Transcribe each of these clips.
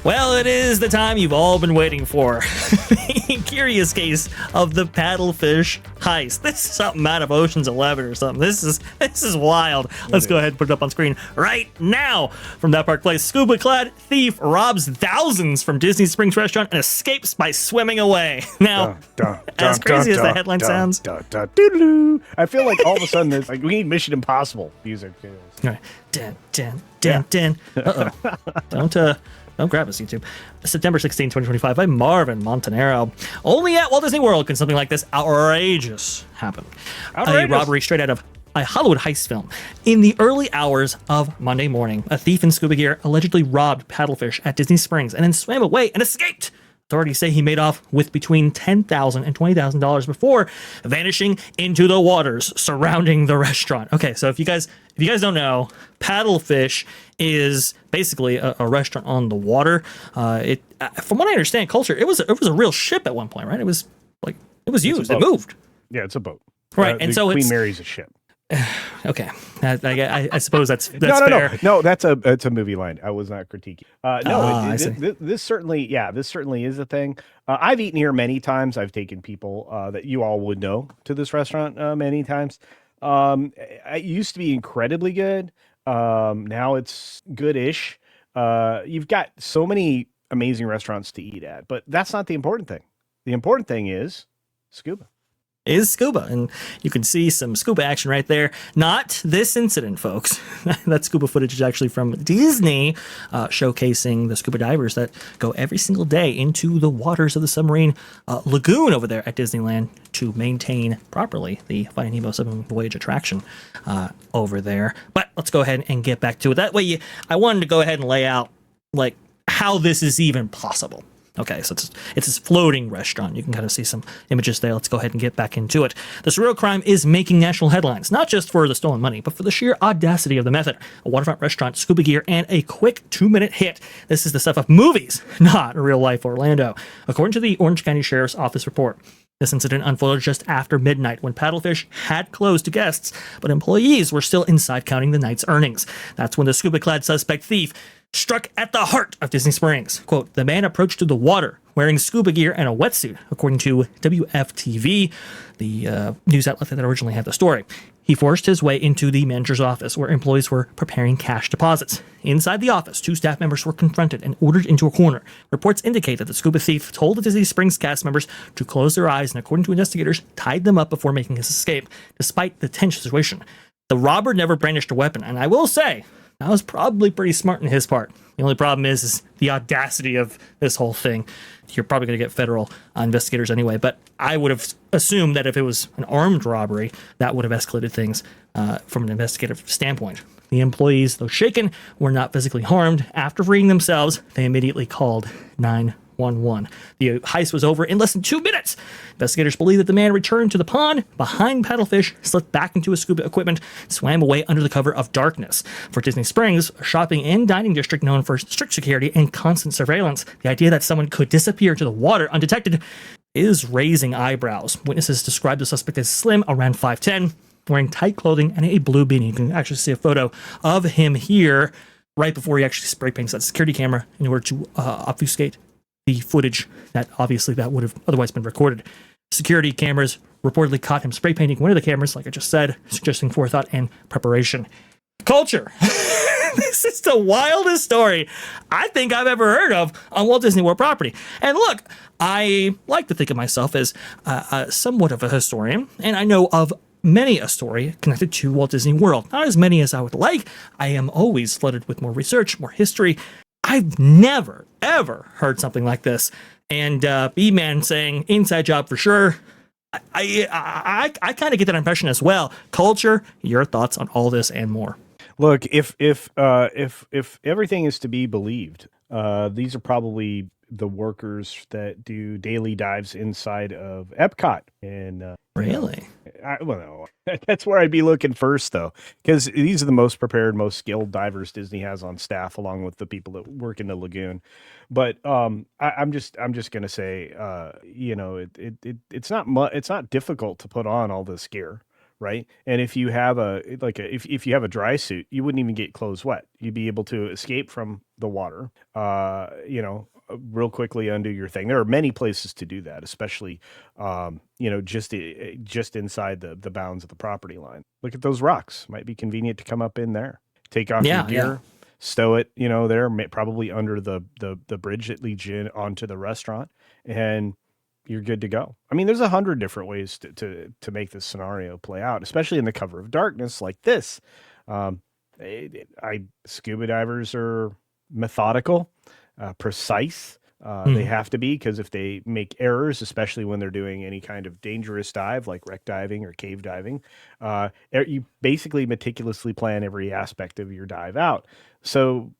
Well, it is the time you've all been waiting for. The curious case of the paddlefish heist. This is something out of Ocean's 11 or something. This is wild. Let's go ahead and put it up on screen right now. From that park place, scuba-clad thief robs thousands from Disney Springs restaurant and escapes by swimming away. Now, as crazy as the headline sounds, I feel like all of a sudden it's like we need Mission Impossible music. All right. Uh-oh. Don't grab us, YouTube. September 16, 2025 by Marvin Montanaro. Only at Walt Disney World can something like this outrageous happen. A robbery straight out of a Hollywood heist film. In the early hours of Monday morning, a thief in scuba gear allegedly robbed paddlefish at Disney Springs and then swam away and escaped. Authorities say he made off with between $10,000 and $20,000 before vanishing into the waters surrounding the restaurant. Okay, so if you guys don't know, paddlefish is basically a restaurant on the water. From what I understand, culture, it was a real ship at one point, right? It was used. It moved. Yeah, it's a boat. Right, and so Queen Mary's a ship. Okay, I suppose that's fair. No, that's a movie line. I was not critiquing. This certainly is a thing. I've eaten here many times. I've taken people that you all would know to this restaurant many times. It used to be incredibly good. Now it's good-ish. You've got so many amazing restaurants to eat at, but that's not the important thing. The important thing is scuba. Is scuba, and you can see some scuba action right there. Not this incident, folks. That scuba footage is actually from Disney, showcasing the scuba divers that go every single day into the waters of the submarine lagoon over there at Disneyland to maintain properly the Finding Nemo submarine voyage attraction over there. But let's go ahead and get back to it. That way, I wanted to go ahead and lay out like how this is even possible. Okay, so it's this floating restaurant. You can kind of see some images there. Let's go ahead and get back into it. The surreal crime is making national headlines, not just for the stolen money, but for the sheer audacity of the method. A waterfront restaurant, scuba gear, and a quick 2-minute hit. This is the stuff of movies, not real-life Orlando. According to the Orange County Sheriff's Office report, this incident unfolded just after midnight when paddlefish had closed to guests, but employees were still inside counting the night's earnings. That's when the scuba-clad suspect thief struck at the heart of Disney Springs. Quote, the man approached to the water wearing scuba gear and a wetsuit, according to WFTV, the news outlet that originally had the story. He forced his way into the manager's office where employees were preparing cash deposits. Inside the office, 2 staff members were confronted and ordered into a corner. Reports indicate that the scuba thief told the Disney Springs cast members to close their eyes and, according to investigators, tied them up before making his escape, despite the tense situation. The robber never brandished a weapon, and I will say, that was probably pretty smart in his part. The only problem is the audacity of this whole thing. You're probably going to get federal investigators anyway, but I would have assumed that if it was an armed robbery, that would have escalated things from an investigative standpoint. The employees, though shaken, were not physically harmed. After freeing themselves, they immediately called 911. The heist was over in less than 2 minutes. Investigators believe that the man returned to the pond behind paddlefish, slipped back into his scuba equipment, swam away under the cover of darkness. For Disney Springs, a shopping and dining district known for strict security and constant surveillance, the idea that someone could disappear into the water undetected is raising eyebrows. Witnesses describe the suspect as slim, around 5'10", wearing tight clothing and a blue beanie. You can actually see a photo of him here right before he actually spray paints that security camera in order to obfuscate the footage that obviously that would have otherwise been recorded. Security cameras reportedly caught him spray painting one of the cameras, like I just said, suggesting forethought and preparation. Culture. This is the wildest story I think I've ever heard of on Walt Disney World property. And look, I like to think of myself as somewhat of a historian, and I know of many a story connected to Walt Disney World. Not as many as I would like. I am always flooded with more research, more history. I've never, ever heard something like this. And B-Man saying, inside job for sure. I kind of get that impression as well. Culture, your thoughts on all this and more. Look, if everything is to be believed, these are probably the workers that do daily dives inside of Epcot. And really, that's where I'd be looking first, though, because these are the most prepared, most skilled divers Disney has on staff, along with the people that work in the lagoon. But I'm just gonna say, it's not difficult to put on all this gear. Right. And if you have if you have a dry suit, you wouldn't even get clothes wet. You'd be able to escape from the water, real quickly undo your thing. There are many places to do that, especially, just inside the bounds of the property line. Look at those rocks. Might be convenient to come up in there, take off your gear, stow it, there, probably under the bridge that leads you onto the restaurant, and you're good to go. I mean, there's 100 different ways to make this scenario play out, especially in the cover of darkness like this. Scuba divers are methodical, precise. They have to be, because if they make errors, especially when they're doing any kind of dangerous dive like wreck diving or cave diving, you basically meticulously plan every aspect of your dive out. So,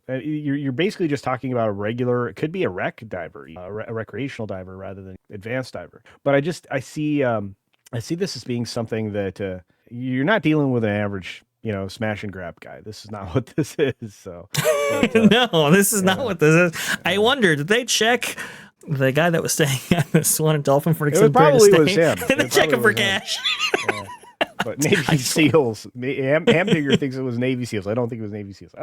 you're basically just talking about it could be a wreck diver, a recreational diver rather than advanced diver. But I see this as being something that you're not dealing with an average smash and grab guy. This is not what this is. So no, this is not what this is. I wonder, did they check the guy that was staying at the Swan and Dolphin for an extended period of stay? It probably was him. And they check him for cash. But Navy SEALs, Hamdigger thinks it was Navy SEAls. I don't think it was Navy SEAls.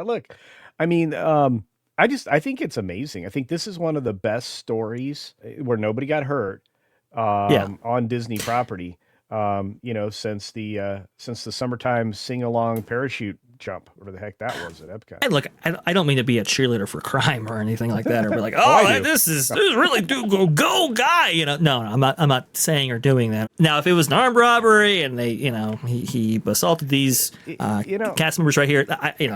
I think it's amazing. I think this is one of the best stories where nobody got hurt on Disney property. Since the summertime sing-along parachute jump, whatever the heck that was at Epcot. And look, I don't mean to be a cheerleader for crime or anything like that, or be like, oh, this is really go guy. No, I'm not saying or doing that. Now, if it was an armed robbery and they, he assaulted these cast members right here,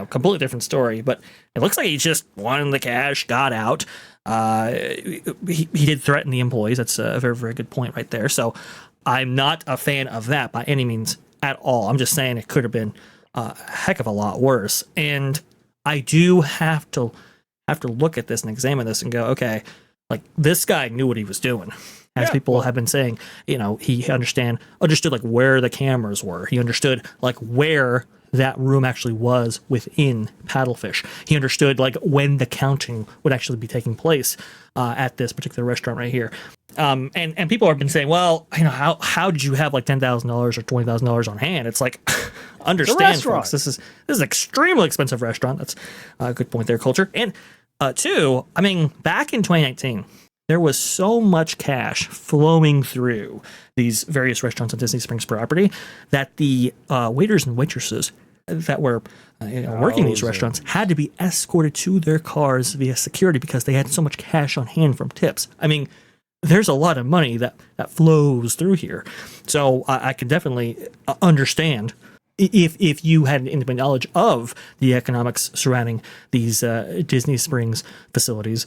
completely different story. But it looks like he just won the cash, got out. He did threaten the employees. That's a very, very good point right there. So I'm not a fan of that by any means at all. I'm just saying it could have been a heck of a lot worse. And I do have to look at this and examine this and go, okay, like this guy knew what he was doing. As people have been saying, he understood like where the cameras were. He understood like where that room actually was within Paddlefish. He understood like when the counting would actually be taking place at this particular restaurant right here. And people have been saying, well, how did you have like $10,000 or $20,000 on hand? It's like, understand, folks, this is an extremely expensive restaurant. That's a good point there, Culture. And two, back in 2019, there was so much cash flowing through these various restaurants on Disney Springs property that the waiters and waitresses that were working these restaurants had to be escorted to their cars via security because they had so much cash on hand from tips. There's a lot of money that flows through here. So I can definitely understand if you had an independent knowledge of the economics surrounding these Disney Springs facilities,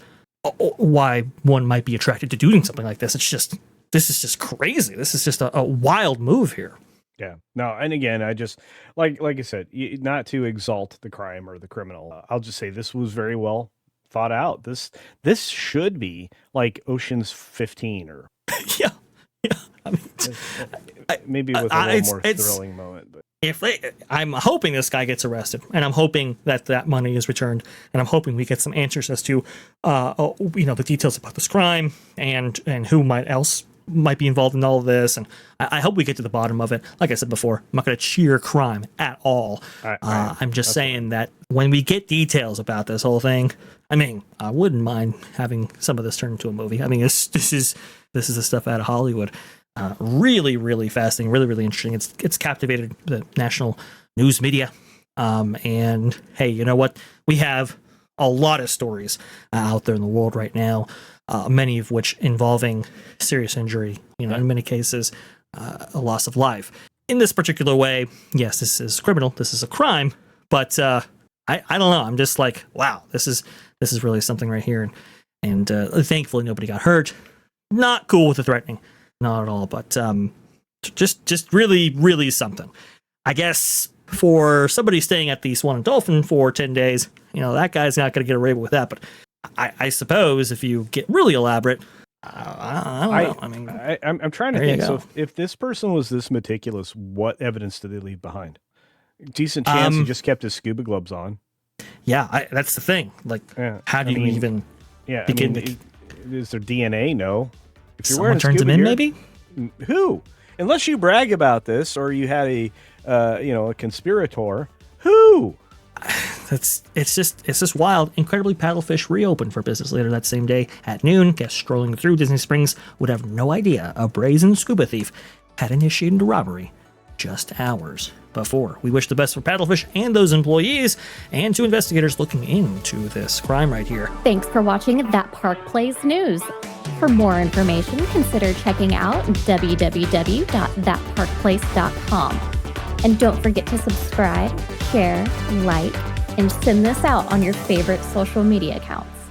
why one might be attracted to doing something like this. This is just crazy. This is just a wild move here. Yeah. No, and again, I just like I said, not to exalt the crime or the criminal. I'll just say this was very well thought out. This should be like Ocean's 15 or maybe with a little more thrilling moment. But I'm hoping this guy gets arrested, and I'm hoping that money is returned, and I'm hoping we get some answers as to the details about this crime and who might be involved in all of this, and I hope we get to the bottom of it. Like I said before, I'm not going to cheer crime at all. I'm just saying that when we get details about this whole thing, I wouldn't mind having some of this turned into a movie. This is the stuff out of Hollywood. Really, really fascinating, really, really interesting. It's captivated the national news media. And hey, you know what? We have a lot of stories out there in the world right now, many of which involving serious injury, in many cases, a loss of life. In this particular way, yes, this is criminal. This is a crime. But I don't know. I'm just like, wow, this is really something right here. And thankfully, nobody got hurt. Not cool with the threatening. Not at all, but just really, really something. I guess for somebody staying at the Swan and Dolphin for 10 days, that guy's not going to get away with that. But I suppose if you get really elaborate, I don't know. I'm trying to think. So if this person was this meticulous, what evidence did they leave behind? Decent chance he just kept his scuba gloves on. Yeah, that's the thing. Like, how do you even begin to... Is there DNA? No. If you're someone turns him in, maybe? Who? Unless you brag about this or you had a conspirator. Who? it's just wild. Incredibly, paddlefish reopened for business later that same day at noon. Guests strolling through Disney Springs would have no idea a brazen scuba thief had initiated a robbery just hours before. We wish the best for paddlefish and those employees, and to investigators looking into this crime right here. Thanks for watching That Park Plays News. For more information, consider checking out www.thatparkplace.com. And don't forget to subscribe, share, like, and send this out on your favorite social media accounts.